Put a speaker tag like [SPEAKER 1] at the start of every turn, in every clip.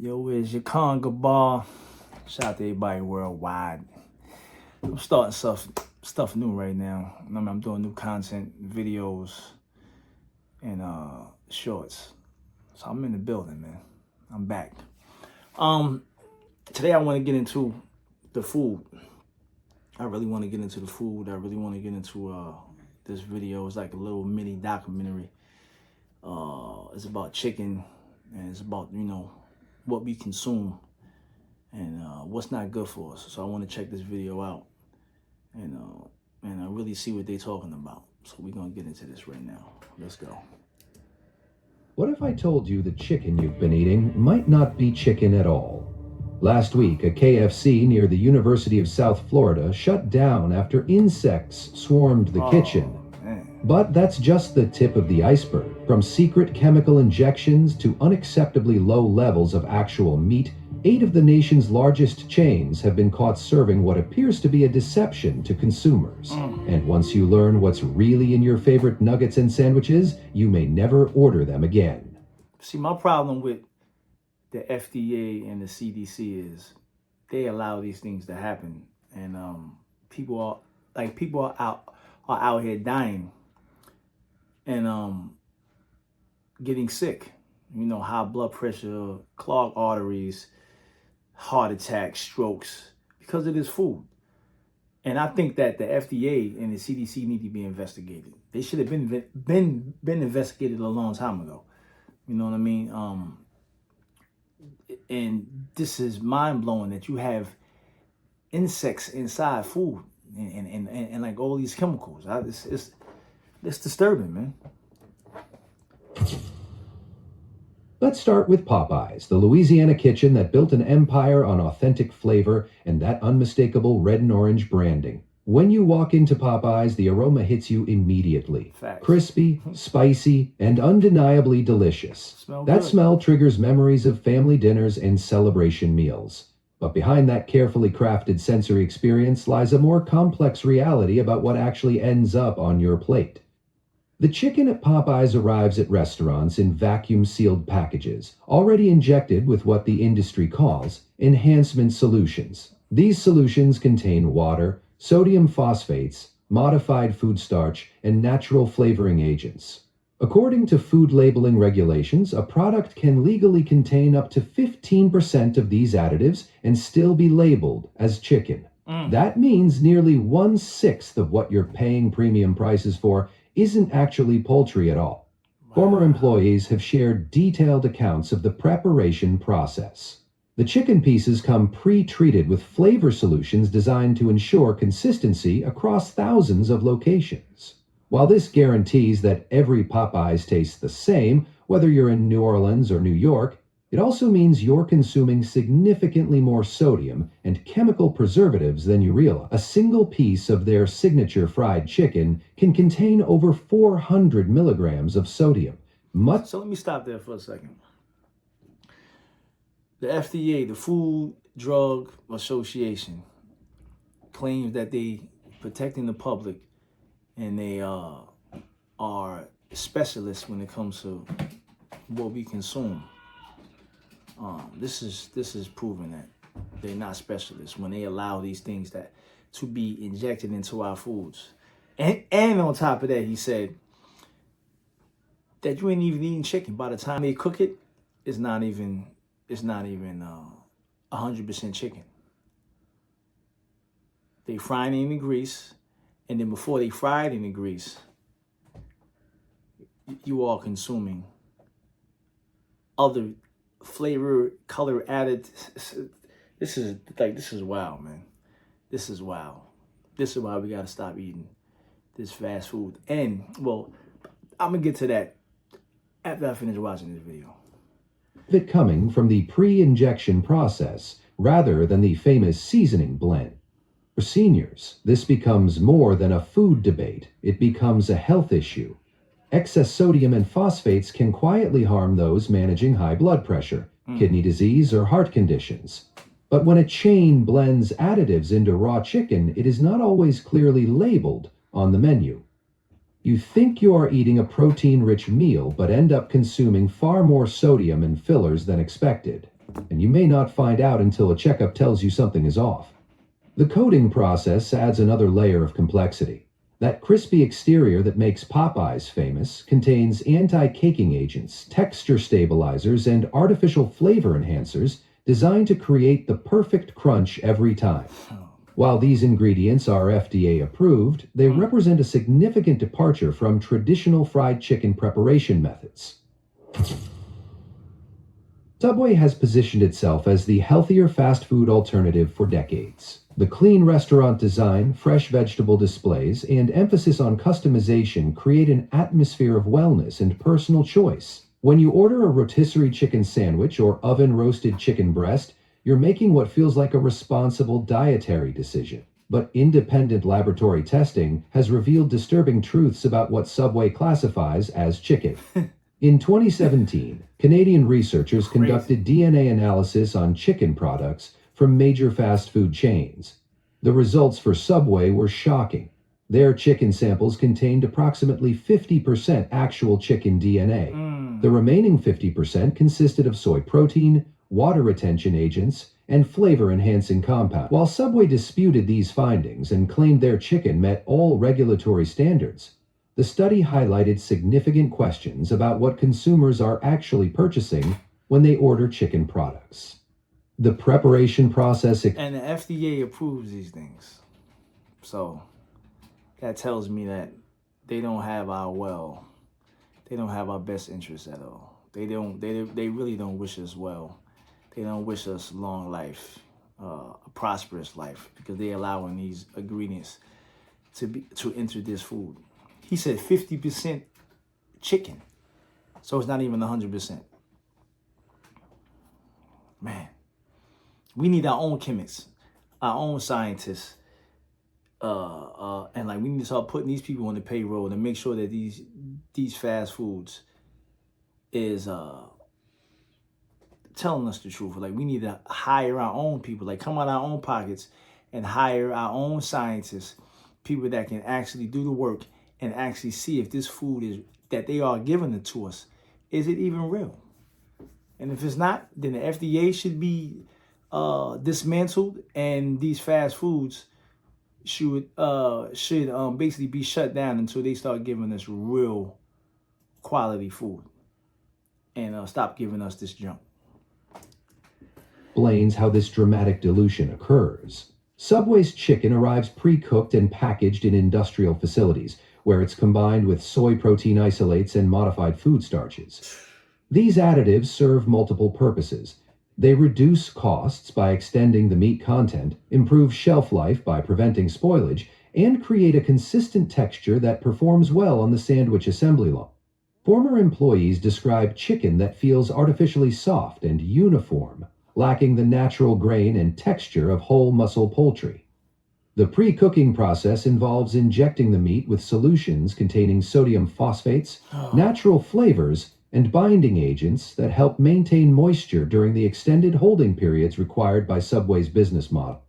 [SPEAKER 1] Yo, it's YachaanGabar. Shout out to everybody worldwide. I'm starting stuff new right now. I'm doing new content, videos, and shorts. So I'm in the building, man. I'm back. Today I want to get into the food. I really want to get into the food. I really want to get into this video. It's like a little mini documentary. It's about chicken, and it's about, what we consume and what's not good for us. So I want to check this video out and really see what they're talking about. So we're gonna get into this right now. Let's go.
[SPEAKER 2] What if I told you the chicken you've been eating might not be chicken at all? Last week, a KFC near the University of South Florida shut down after insects swarmed the kitchen.
[SPEAKER 1] Man.
[SPEAKER 2] But that's just the tip of the iceberg. From secret chemical injections to unacceptably low levels of actual meat, 8 of the nation's largest chains have been caught serving what appears to be a deception to consumers. And once you learn what's really in your favorite nuggets and sandwiches, you may never order them again.
[SPEAKER 1] See, my problem with the FDA and the CDC is they allow these things to happen, and people are out here dying and getting sick. High blood pressure, clogged arteries, heart attacks, strokes, because of this food. And I think that the FDA and the CDC need to be investigated. They should have been investigated a long time ago. You know what I mean? And this is mind blowing that you have insects inside food and like all these chemicals. It's disturbing, man.
[SPEAKER 2] Let's start with Popeyes, the Louisiana kitchen that built an empire on authentic flavor and that unmistakable red and orange branding. When you walk into Popeyes, the aroma hits you immediately.
[SPEAKER 1] Facts.
[SPEAKER 2] Crispy, spicy, and undeniably delicious. That smell triggers memories of family dinners and celebration meals. But behind that carefully crafted sensory experience lies a more complex reality about what actually ends up on your plate. The chicken at Popeyes arrives at restaurants in vacuum-sealed packages, already injected with what the industry calls enhancement solutions. These solutions contain water, sodium phosphates, modified food starch, and natural flavoring agents. According to food labeling regulations, a product can legally contain up to 15% of these additives and still be labeled as chicken. That means nearly 1/6 of what you're paying premium prices for isn't actually poultry at all. Former employees have shared detailed accounts of the preparation process. The chicken pieces come pre-treated with flavor solutions designed to ensure consistency across thousands of locations. While this guarantees that every Popeyes tastes the same, whether you're in New Orleans or New York, it also means you're consuming significantly more sodium and chemical preservatives than you realize. A single piece of their signature fried chicken can contain over 400 milligrams of sodium.
[SPEAKER 1] So let me stop there for a second. The FDA, the Food Drug Association, claims that they protecting the public and they are specialists when it comes to what we consume. This is proving that they're not specialists when they allow these things to be injected into our foods. And on top of that, he said that you ain't even eating chicken. By the time they cook it, it's not even 100% chicken. They fry it in the grease, and then before they fry it in the grease, you are consuming other flavor, color added. This is wild, man. This is wild. This is why we gotta stop eating this fast food. And well, I'm gonna get to that after I finish watching this video.
[SPEAKER 2] It coming from the pre-injection process rather than the famous seasoning blend. For seniors, this becomes more than a food debate. It becomes a health issue. Excess sodium and phosphates can quietly harm those managing high blood pressure, kidney disease, or heart conditions. But when a chain blends additives into raw chicken, it is not always clearly labeled on the menu. You think you are eating a protein-rich meal, but end up consuming far more sodium and fillers than expected. and you may not find out until a checkup tells you something is off. The coating process adds another layer of complexity. That crispy exterior that makes Popeyes famous contains anti-caking agents, texture stabilizers, and artificial flavor enhancers designed to create the perfect crunch every time. While these ingredients are FDA approved, they represent a significant departure from traditional fried chicken preparation methods. Subway has positioned itself as the healthier fast food alternative for decades. The clean restaurant design, fresh vegetable displays, and emphasis on customization create an atmosphere of wellness and personal choice. When you order a rotisserie chicken sandwich or oven-roasted chicken breast, you're making what feels like a responsible dietary decision. But independent laboratory testing has revealed disturbing truths about what Subway classifies as chicken. In 2017, Canadian researchers conducted DNA analysis on chicken products from major fast food chains. The results for Subway were shocking. Their chicken samples contained approximately 50% actual chicken DNA. The remaining 50% consisted of soy protein, water retention agents, and flavor-enhancing compounds. While Subway disputed these findings and claimed their chicken met all regulatory standards, the study highlighted significant questions about what consumers are actually purchasing when they order chicken products. The preparation process...
[SPEAKER 1] And the FDA approves these things. So that tells me that they don't have they don't have our best interests at all. They really don't wish us well. They don't wish us long life, a prosperous life, because they're allowing these ingredients to enter this food. He said 50% chicken. So it's not even 100%. Man, we need our own chemists, our own scientists. And like we need to start putting these people on the payroll to make sure that these fast foods is telling us the truth. Like we need to hire our own people, like come out of our own pockets and hire our own scientists, people that can actually do the work and actually see if this food is that they are giving it to us, is it even real? And if it's not, then the FDA should be dismantled, and these fast foods should basically be shut down until they start giving us real quality food and stop giving us this junk.
[SPEAKER 2] Explains how this dramatic dilution occurs. Subway's chicken arrives pre-cooked and packaged in industrial facilities, where it's combined with soy protein isolates and modified food starches. These additives serve multiple purposes. They reduce costs by extending the meat content, improve shelf life by preventing spoilage, and create a consistent texture that performs well on the sandwich assembly line. Former employees describe chicken that feels artificially soft and uniform, lacking the natural grain and texture of whole muscle poultry. The pre-cooking process involves injecting the meat with solutions containing sodium phosphates, natural flavors, and binding agents that help maintain moisture during the extended holding periods required by Subway's business model.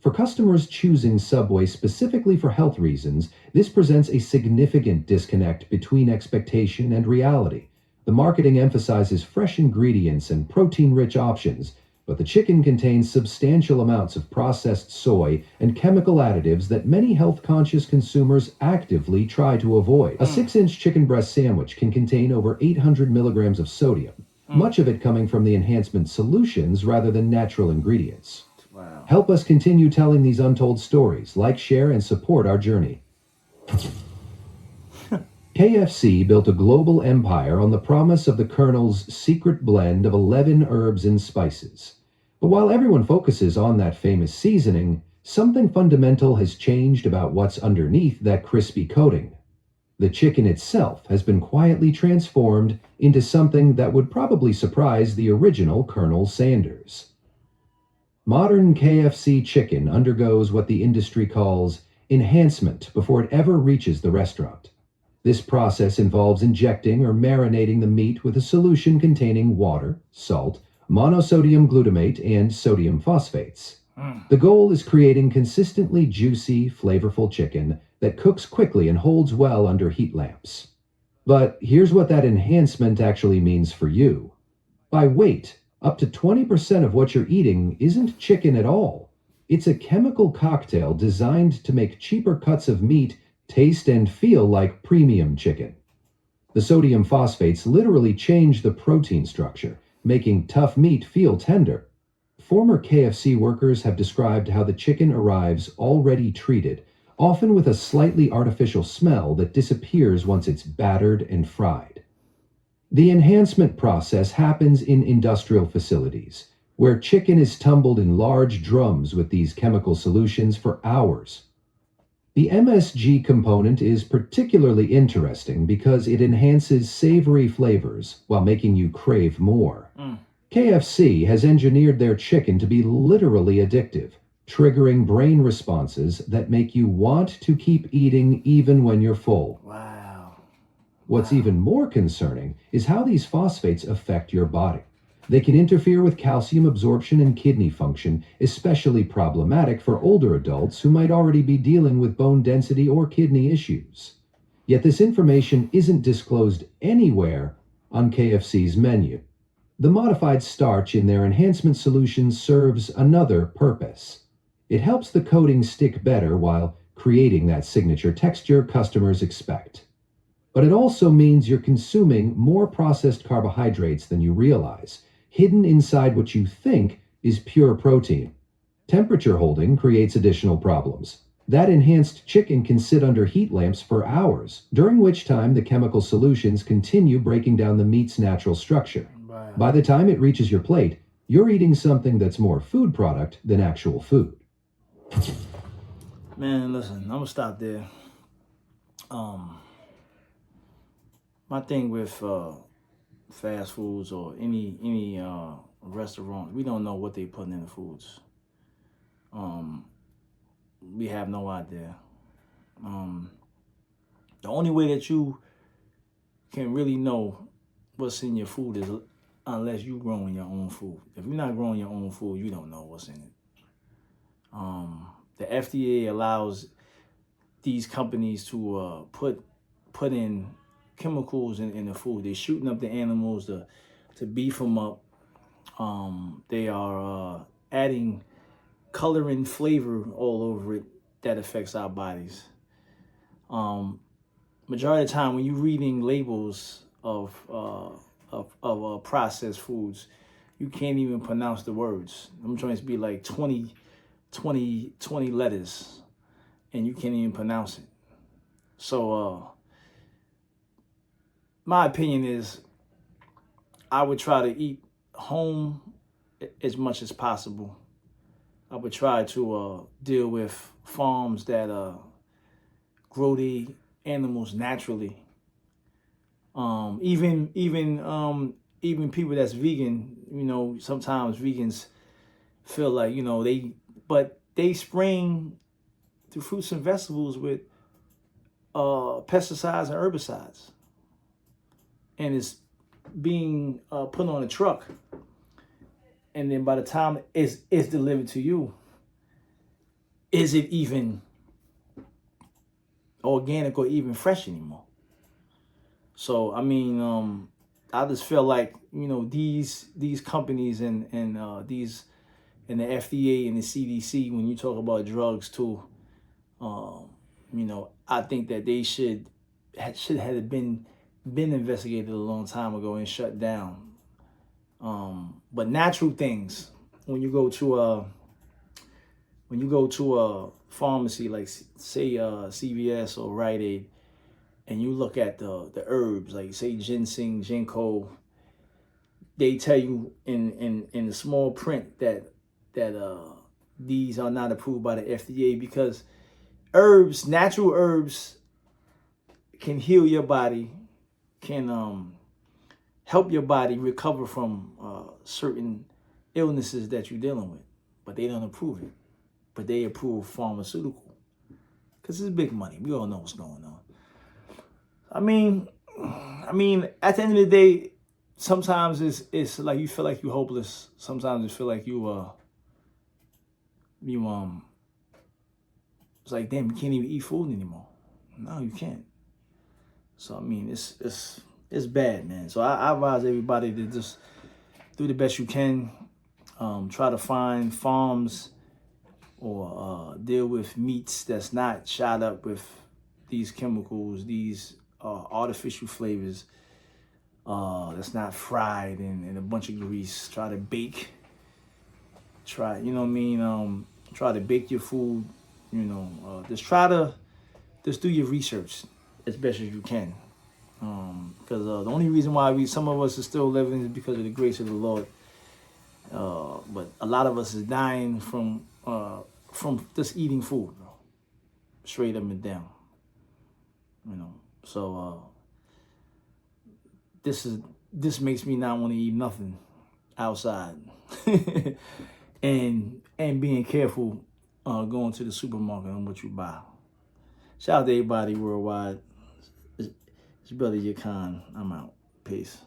[SPEAKER 2] For customers choosing Subway specifically for health reasons, this presents a significant disconnect between expectation and reality. The marketing emphasizes fresh ingredients and protein-rich options, but the chicken contains substantial amounts of processed soy and chemical additives that many health-conscious consumers actively try to avoid. A 6-inch chicken breast sandwich can contain over 800 milligrams of sodium, much of it coming from the enhancement solutions rather than natural ingredients.
[SPEAKER 1] Wow.
[SPEAKER 2] Help us continue telling these untold stories. Like, share, and support our journey. KFC built a global empire on the promise of the Colonel's secret blend of 11 herbs and spices. But while everyone focuses on that famous seasoning, something fundamental has changed about what's underneath that crispy coating. The chicken itself has been quietly transformed into something that would probably surprise the original Colonel Sanders. Modern KFC chicken undergoes what the industry calls enhancement before it ever reaches the restaurant. This process involves injecting or marinating the meat with a solution containing water, salt, monosodium glutamate, and sodium phosphates. The goal is creating consistently juicy, flavorful chicken that cooks quickly and holds well under heat lamps. But here's what that enhancement actually means for you. By weight, Up to 20% of what you're eating isn't chicken at all. It's a chemical cocktail designed to make cheaper cuts of meat taste and feel like premium chicken. The sodium phosphates literally change the protein structure, making tough meat feel tender. Former KFC workers have described how the chicken arrives already treated, often with a slightly artificial smell that disappears once it's battered and fried. The enhancement process happens in industrial facilities, where chicken is tumbled in large drums with these chemical solutions for hours. The MSG component is particularly interesting because it enhances savory flavors while making you crave more. KFC has engineered their chicken to be literally addictive, triggering brain responses that make you want to keep eating even when you're full.
[SPEAKER 1] Wow.
[SPEAKER 2] What's even more concerning is how these phosphates affect your body. They can interfere with calcium absorption and kidney function, especially problematic for older adults who might already be dealing with bone density or kidney issues. Yet this information isn't disclosed anywhere on KFC's menu. The modified starch in their enhancement solution serves another purpose. It helps the coating stick better while creating that signature texture customers expect. But it also means you're consuming more processed carbohydrates than you realize, hidden inside what you think is pure protein. Temperature holding creates additional problems. That enhanced chicken can sit under heat lamps for hours, during which time the chemical solutions continue breaking down the meat's natural structure.
[SPEAKER 1] Wow.
[SPEAKER 2] By the time it reaches your plate, you're eating something that's more food product than actual food.
[SPEAKER 1] Man, listen, I'm gonna stop there. My thing with fast foods or any restaurants, we don't know what they put in the foods. We have no idea. The only way that you can really know what's in your food is unless you growing your own food. If you're not growing your own food, you don't know what's in it. The FDA allows these companies to put in chemicals in the food. They're shooting up the animals to beef them up. They are adding color and flavor all over it that affects our bodies. Majority of the time when you're reading labels of processed foods, you can't even pronounce the words. I'm trying to be like 20 letters, and you can't even pronounce it. So my opinion is I would try to eat home as much as possible. I would try to deal with farms that grow the animals naturally. Even people that's vegan, sometimes vegans feel like, they spraying the fruits and vegetables with pesticides and herbicides. And it's being put on a truck. And then by the time it's delivered to you, is it even organic or even fresh anymore? So, I just feel like, these companies and these and the FDA and the CDC, when you talk about drugs too, I think that they should have been investigated a long time ago and shut down. But natural things, when you go to a pharmacy like say CVS or Rite Aid, and you look at the herbs like say ginseng, ginkgo, they tell you in the small print that these are not approved by the FDA because natural herbs can heal your body, can help your body recover from certain illnesses that you're dealing with, but they don't approve it. But they approve pharmaceutical because it's big money. We all know what's going on. I mean, at the end of the day, sometimes it's like you feel like you're hopeless. Sometimes you feel like it's like, damn, you can't even eat food anymore. No, you can't. So it's bad, man. So I advise everybody to just do the best you can. Try to find farms or deal with meats that's not shot up with these chemicals, these artificial flavors, that's not fried in a bunch of grease. Try to bake. Try, you know what I mean? Try to bake your food, you know. Just do your research as best as you can. Because the only reason why some of us are still living is because of the grace of the Lord. But a lot of us is dying from just eating food, bro. Straight up and down. You know. So this makes me not want to eat nothing outside. and being careful going to the supermarket on what you buy. Shout out to everybody worldwide. It's brother Yachaan. I'm out. Peace.